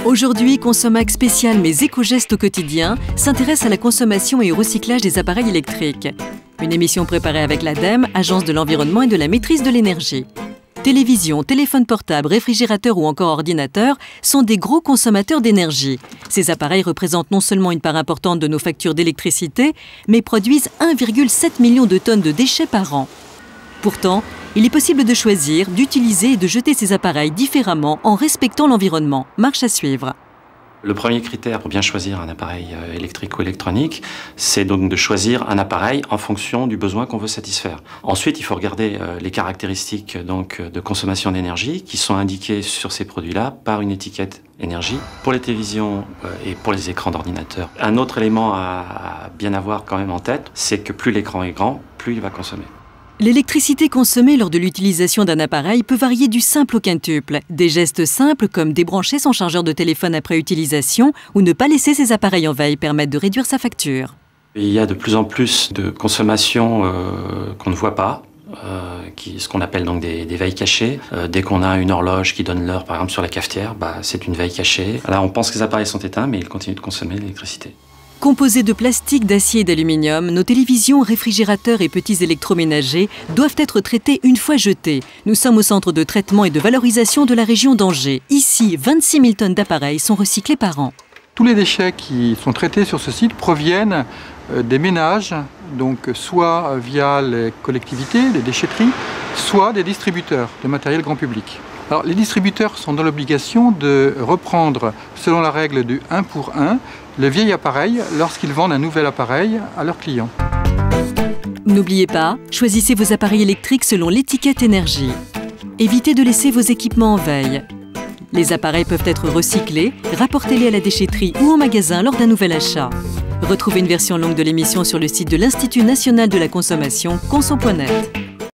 Aujourd'hui, Consomac spécial mais éco-gestes au quotidien s'intéresse à la consommation et au recyclage des appareils électriques. Une émission préparée avec l'ADEME, Agence de l'environnement et de la maîtrise de l'énergie. Télévision, téléphone portable, réfrigérateur ou encore ordinateur sont des gros consommateurs d'énergie. Ces appareils représentent non seulement une part importante de nos factures d'électricité, mais produisent 1,7 million de tonnes de déchets par an. Pourtant, il est possible de choisir, d'utiliser et de jeter ces appareils différemment en respectant l'environnement. Marche à suivre. Le premier critère pour bien choisir un appareil électrique ou électronique, c'est donc de choisir un appareil en fonction du besoin qu'on veut satisfaire. Ensuite, il faut regarder les caractéristiques donc, de consommation d'énergie qui sont indiquées sur ces produits-là par une étiquette énergie pour les télévisions et pour les écrans d'ordinateur. Un autre élément à bien avoir quand même en tête, c'est que plus l'écran est grand, plus il va consommer. L'électricité consommée lors de l'utilisation d'un appareil peut varier du simple au quintuple. Des gestes simples comme débrancher son chargeur de téléphone après utilisation ou ne pas laisser ses appareils en veille permettent de réduire sa facture. Il y a de plus en plus de consommation qu'on ne voit pas. Ce qu'on appelle donc des veilles cachées. Dès qu'on a une horloge qui donne l'heure, par exemple sur la cafetière, c'est une veille cachée. Là, on pense que les appareils sont éteints, mais ils continuent de consommer l'électricité. Composés de plastique, d'acier et d'aluminium, nos télévisions, réfrigérateurs et petits électroménagers doivent être traités une fois jetés. Nous sommes au centre de traitement et de valorisation de la région d'Angers. Ici, 26 000 tonnes d'appareils sont recyclés par an. Tous les déchets qui sont traités sur ce site proviennent des ménages, donc soit via les collectivités, les déchetteries, soit des distributeurs de matériel grand public. Alors, les distributeurs sont dans l'obligation de reprendre, selon la règle du 1 pour 1, le vieil appareil lorsqu'ils vendent un nouvel appareil à leurs clients. N'oubliez pas, choisissez vos appareils électriques selon l'étiquette énergie. Évitez de laisser vos équipements en veille. Les appareils peuvent être recyclés, rapportez-les à la déchetterie ou en magasin lors d'un nouvel achat. Retrouvez une version longue de l'émission sur le site de l'Institut national de la consommation, consom.net.